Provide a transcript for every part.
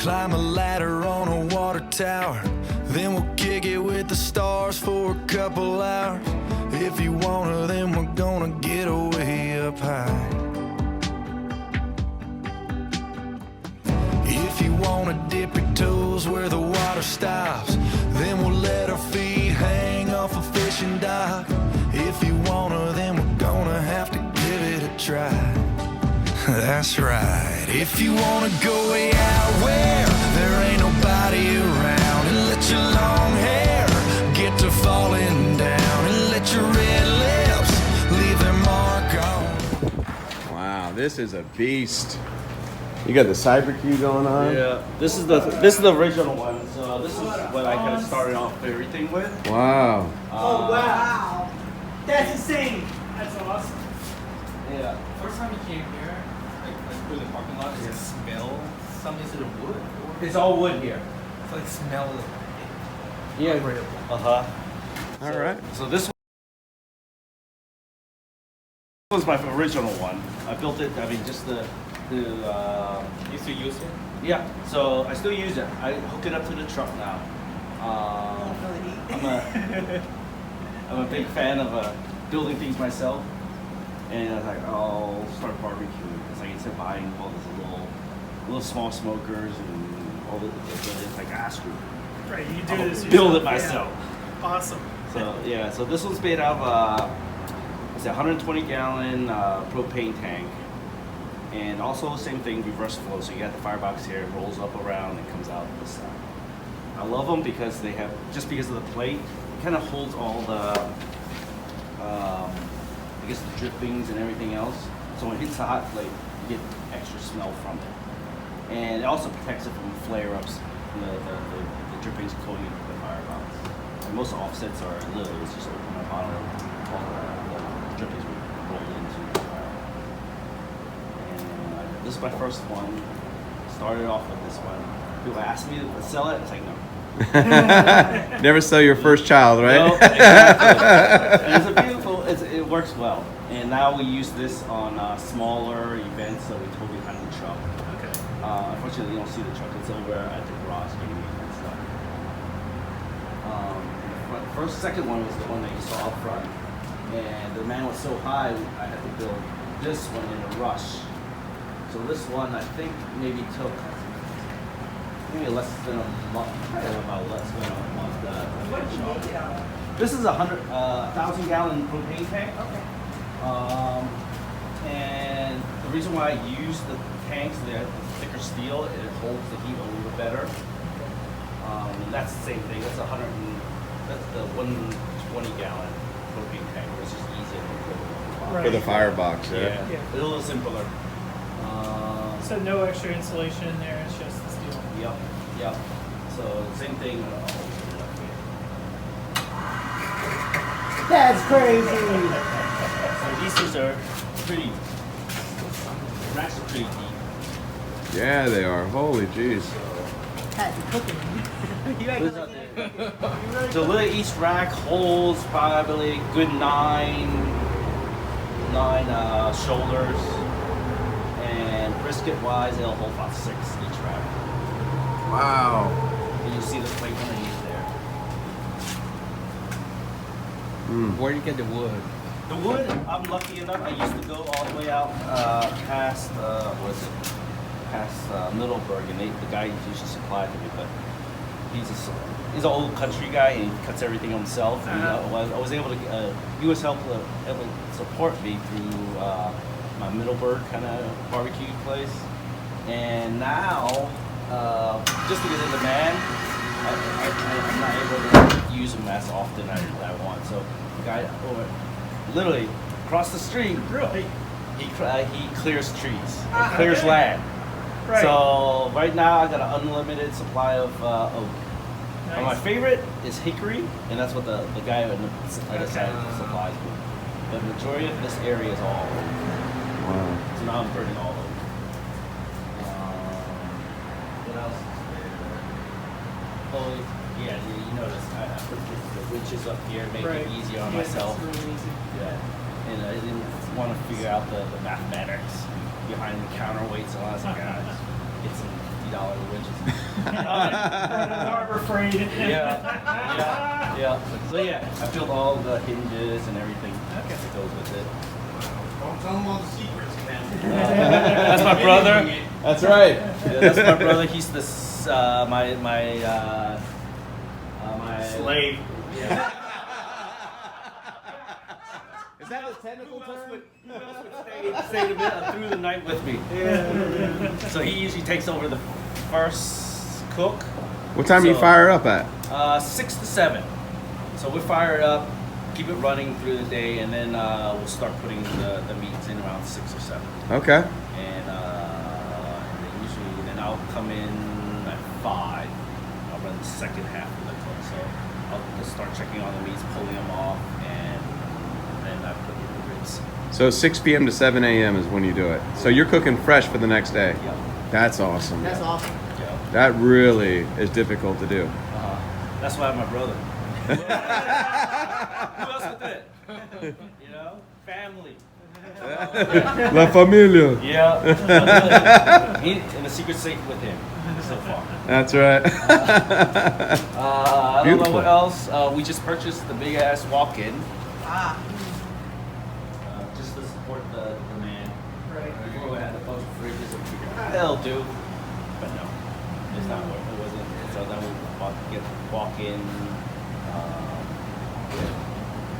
climb a ladder on a water tower. Then we'll kick it with the stars for a couple hours. If you wanna, then we're gonna get way up high. If you wanna dip your toes where the water stops, then we'll let our feet hang off a fishing dock. If you wanna, then we're gonna have to give it a try. That's right. If you wanna go way out where there ain't nobody around, and let your long hair get to falling down, and let your red lips leave their mark on. Wow, this is a beast. You got the CyberQ going on? Yeah, this is the original one. So this is what I kind of started off everything with. Wow. Oh wow, that's insane. That's awesome. Yeah. First time you came here, like through the parking lot, does it smell something? Is it a wood? It's all wood here. It's like smell. Yeah. All right. So this was my original one. I built it. I mean, just the. You still use it? Yeah, so I still use it. I hook it up to the truck now. I'm a big fan of building things myself, and I was like, I'll start barbecuing because like instead of buying all these little small smokers and all the it's like screw. Right, you do this. Build it myself. Yeah. Awesome. So yeah, so this one's made out of it's a 120-gallon propane tank. And also same thing, reverse flow. So you got the firebox here, it rolls up around and comes out this side. I love them because they have, just because of the plate, it kind of holds all the, I guess the drippings and everything else. So when it hits the hot plate, you get extra smell from it. And it also protects it from flare-ups, the drippings going into the firebox. And most offsets are literally, it's just open the bottom, all the drippings will roll into the fire. This is my first one. Started off with this one. People ask me to sell it. It's like, no. Never sell your first child, right? No, exactly. And it's a beautiful, it works well. And now we use this on smaller events, so we tow behind the truck. Okay. Unfortunately, you don't see the truck. It's over at the garage getting and stuff. The second one was the one that you saw up front. And the demand was so high, I had to build this one in a rush. So this one, I think, maybe took less than a month, probably about less than a month. What did you make it out of? This is a 1,000-gallon propane tank. Okay. And the reason why I use the tanks, they're thicker steel, it holds the heat a little bit better. And that's the same thing. That's the 120-gallon propane tank, which is easier to For the firebox, yeah. Yeah, it's a little simpler. So no extra insulation in there, it's just the steel. Yep. So same thing. That's crazy. So these are pretty. The racks are pretty deep. Yeah, they are. Holy jeez. So literally each rack holds probably a good nine shoulders. And brisket wise, it'll hold about 6 each rack. Wow. And you see the plate underneath there. Where do you get the wood? The wood, I'm lucky enough, I used to go all the way out past, Middleburg, and the guy used to supply to me, but he's an old country guy, and he cuts everything himself. And, I was able to, he was able to support me through my Middleburg kind of barbecue place. And now, just because of demand, I'm not able to use them as often as I want. So the guy over, literally across the street, he clears trees, clears land. Right. So right now I got an unlimited supply of oak. Nice. My favorite is hickory, and that's what the guy on the other side supplies me. But the majority of this area is all oak. Wow. So now I'm burning all oak. What else is there? Oh, yeah, you notice I put the winches up here, make it easier on myself. It's really easy. Yeah, and I didn't want to figure out the mathematics behind the counterweights and all that. Like, get some $50 winches. Harbor Freight. Yeah. So yeah, I built all the hinges and everything that goes with it. Don't tell them all the secrets, man. That's my brother. That's right. Yeah, that's my brother. He's the my Slave. Yeah. Is that a technical term? Who else would stay through the night with me? Yeah. So he usually takes over the first cook. What time do you fire up at? 6 to 7. So we fire it up, keep it running through the day, and then we'll start putting the meats in around 6 or 7. Okay. And then usually, then I'll come in at 5. I'll run the second half of the cook. So I'll just start checking on the meats, pulling them off, and then I put in the ribs. So 6 p.m. to 7 a.m. is when you do it. So you're cooking fresh for the next day. Yeah. That's awesome. That's awesome. Yeah. That really is difficult to do. That's why I'm my brother. Who else would do it? You know, family. La familia. Yeah. And the secret's safe with him so far. That's right. I don't know Beautiful. what else. We just purchased the big ass walk-in just to support the man. Right. Before we had a bunch of fridges and figured, they'll do. But no, it's not what it wasn't. So then we get walk-in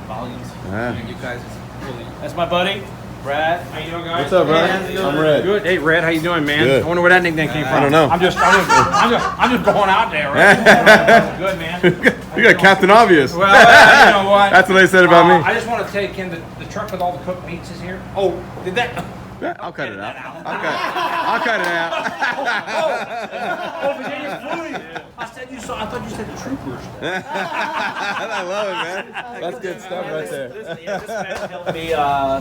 volumes. And you guys is really. That's my buddy, Brad. How you doing, guys? What's up, Brad? I'm Red. Good. Hey, Red, how you doing, man? Good. I wonder where that nickname came from. I don't know. I'm just going out there, right? Good, man. You got Captain Obvious. Well, you know what? That's what they said about me. I just want to take in the truck with all the cooked meats is here. Oh, did that? I'll cut it out. I'll cut it out. Oh, Virginia's food. I thought you said the troopers. I love it, man. That's good stuff right there. This man helped me a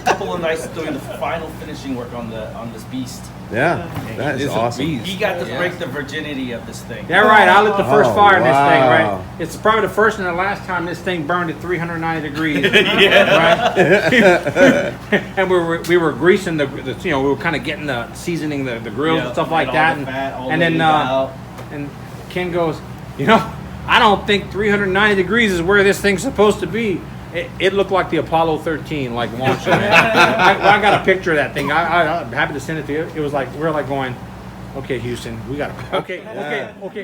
couple of nights doing the final finishing work on this beast. Yeah, that is awesome. He got to break the virginity of this thing. Yeah, right. I lit the first Oh, fire in this thing, wow. right? It's probably the first and the last time this thing burned at 390 degrees. Right? And we were greasing the we were kind of getting the seasoning the grills and stuff like that. And then and Ken goes, I don't think 390 degrees is where this thing's supposed to be. It looked like the Apollo 13, like launching. I got a picture of that thing. I'm happy to send it to you. It was like we're like going, okay, Houston, we got a okay,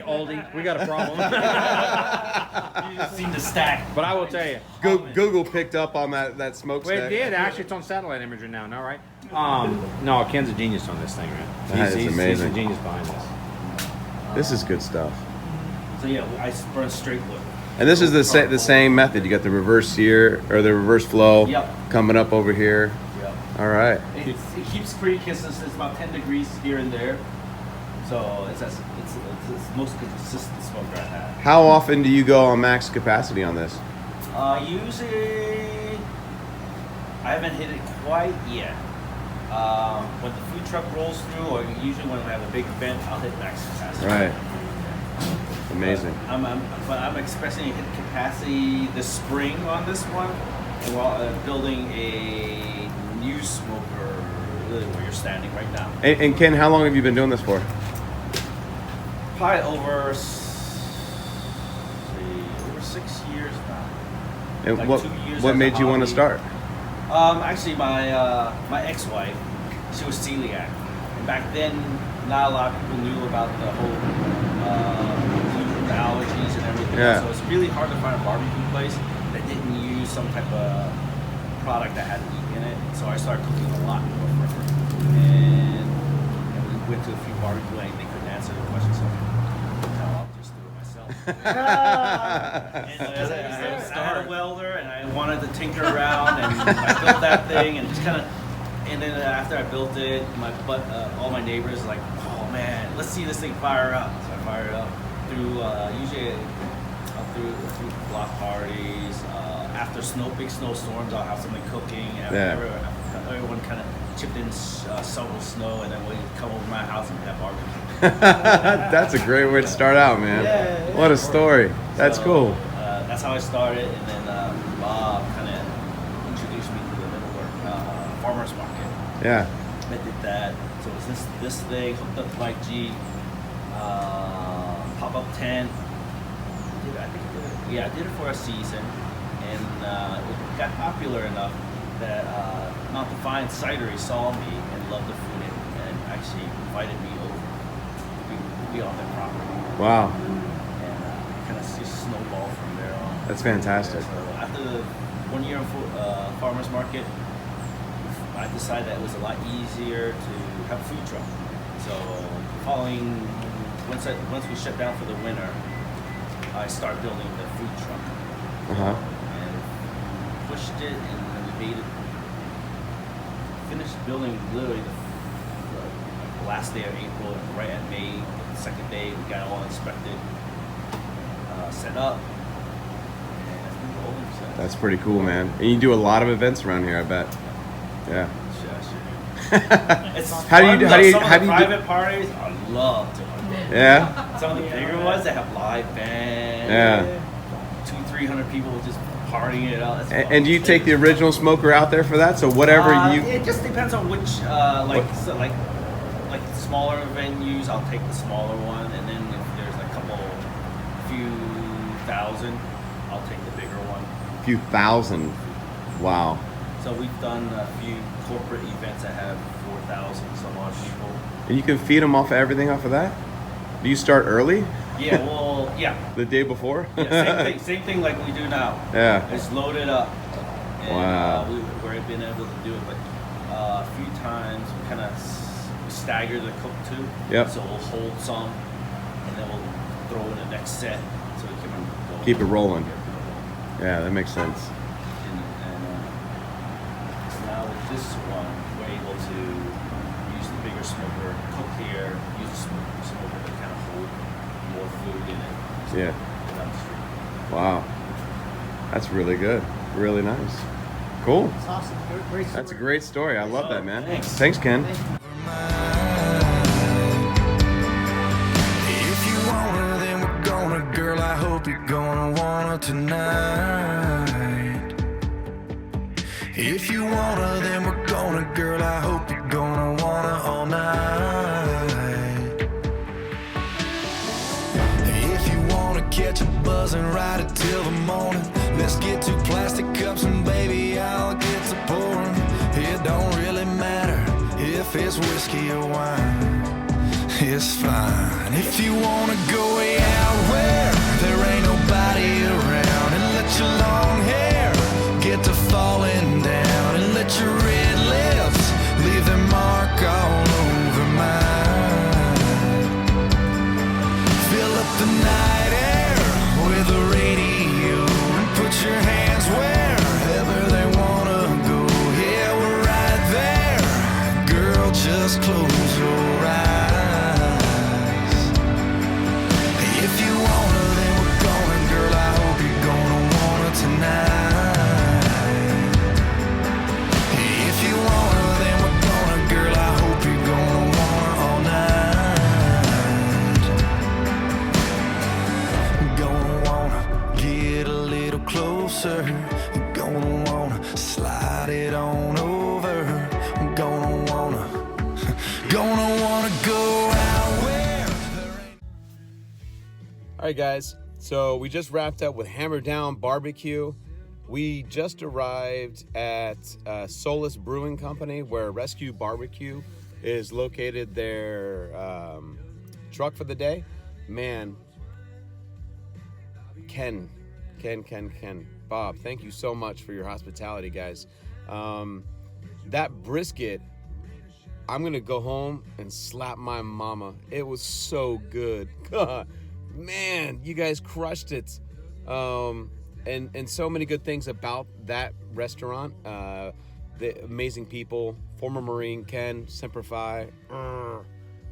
Aldie, we got a problem. You just seem to stack. But I will tell you, Google picked up on that well, smokestack. it did actually. It's on satellite imagery now, right? No, Ken's a genius on this thing, man. That is He's amazing. the genius behind this. This is good stuff. So yeah, I burn straight wood. And this is the same method. You got the reverse sear or the reverse flow Yep. coming up over here. Yep. All right. It keeps pretty consistent. It's about 10 degrees here and there. So it's the most consistent smoke I have. How often do you go on max capacity on this? Usually, I haven't hit it quite yet. When the food truck rolls through, or usually when I have a big event, I'll hit max capacity. Right. Amazing. But I'm expecting to hit capacity this spring on this one, and while building a new smoker, really where you're standing right now. And Ken, how long have you been doing this for? Probably over 6 years now. And Like what 2 years what as a made you want to hobby. start? Actually, my ex-wife, she was celiac, and back then, not a lot of people knew about the whole gluten allergies and everything. Yeah. So it's really hard to find a barbecue place that didn't use some type of product that had meat in it. So I started cooking a lot more for her, and we went to a few barbecue lanes. They couldn't answer the question, so I'll just do it myself. And I had a welder, and I wanted to tinker around, and I built that thing, and just kind of. And then after I built it, all my neighbors like, oh man, let's see this thing fire up. So I fired it up through usually through block parties. After big snowstorms, I'll have something cooking. And everyone kind of chipped in, shovel snow, and then we'd come over my house and have barbecue. That's a great way to start out, man. Yeah. What a story. That's So, cool. That's how I started, and then Bob kind of introduced me to the Middleburg farmers market. Yeah. I did that. So it was this thing hooked up to my Jeep, pop-up tent. I did it for a season, and it got popular enough that Mount Defiance Cidery saw me and loved the food and actually invited me over to be on their property. Wow. And kind of just snowballed from there on. That's fantastic. So after the 1 year of farmers market, I decided that it was a lot easier to have a food truck. So once we shut down for the winter, I started building the food truck. And pushed it, and then we made it. Finished building literally the last day of April, right at May. The second day, we got it all inspected, set up, and it's been rolling since. That's pretty cool, man. And you do a lot of events around here, I bet. Yeah. It's How do you private parties? I love to. Yeah. Some of the bigger ones that have live bands. Yeah. 200-300 people just partying it out. And do you take the original smoker out there for that? So whatever you. It just depends on which like smaller venues. I'll take the smaller one, and then if there's a few thousand, I'll take the bigger one. A few thousand. Wow. So we've done a few corporate events that have 4,000 some odd people. And you can feed them off of everything off of that? Do you start early? Yeah, well, yeah. The day before? Yeah, same thing like we do now. Yeah. It's loaded up. And, Wow. We've been able to do it, but a few times we kind of stagger the cook too. Yep. So we'll hold some, and then we'll throw in the next set so we can go. Keep it rolling. Yeah, that makes sense. And now with this one, we're able to use the bigger smoker, cook here, use the smoker to kind of hold more food in it. So Yeah. get down the street. Wow. That's really good. Really nice. Cool. It's awesome. Great story. That's a great story. I love that, man. Thanks. Thanks, Ken. If you want her, then we're gonna, girl. I hope you're gonna want her tonight. If you want her, then we're gonna, girl. I hope you're gonna want her all night. If you wanna catch a buzz and ride it till the morning, let's get 2 plastic cups and baby, I'll get to pouring. It don't really matter if it's whiskey or wine. It's fine. If you wanna go way out where there ain't nobody around, and let your long hair get to falling down, and let your red lips leave their mark all over mine. Fill up the night air with the radio, and put your hands wherever they wanna go. Yeah, we're right there. Girl, just close your eyes. If you want her, then we're going, girl. I hope you're gonna want her tonight. If you want her, then we're gonna, girl. I hope you're gonna want her all night. Gonna wanna get a little closer. Gonna wanna slide it on over. Gonna wanna go out where there ain't. All right, guys. So we just wrapped up with Hammerdown BBQ. We just arrived at Solus Brewing Company, where Rescue Barbecue is located. Their truck for the day. Man, Ken, Bob, thank you so much for your hospitality, guys. That brisket, I'm gonna go home and slap my mama. It was so good. God, man, you guys crushed it. And so many good things about that restaurant. The amazing people, former Marine Ken, Semper Fi.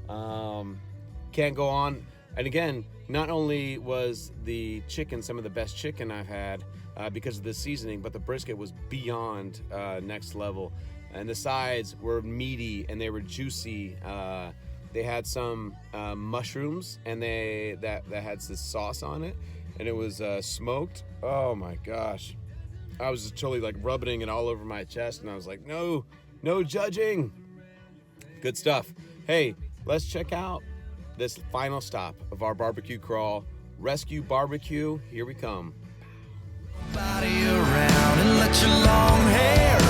Can't go on. And again, not only was the chicken some of the best chicken I've had because of the seasoning, but the brisket was beyond next level. And the sides were meaty and they were juicy. They had some mushrooms, and that had this sauce on it, and it was smoked. Oh my gosh. I was just totally like rubbing it all over my chest, and I was like, no judging. Good stuff. Hey, let's check out this final stop of our barbecue crawl. Rescue Barbecue, here we come. Body around and let your long hair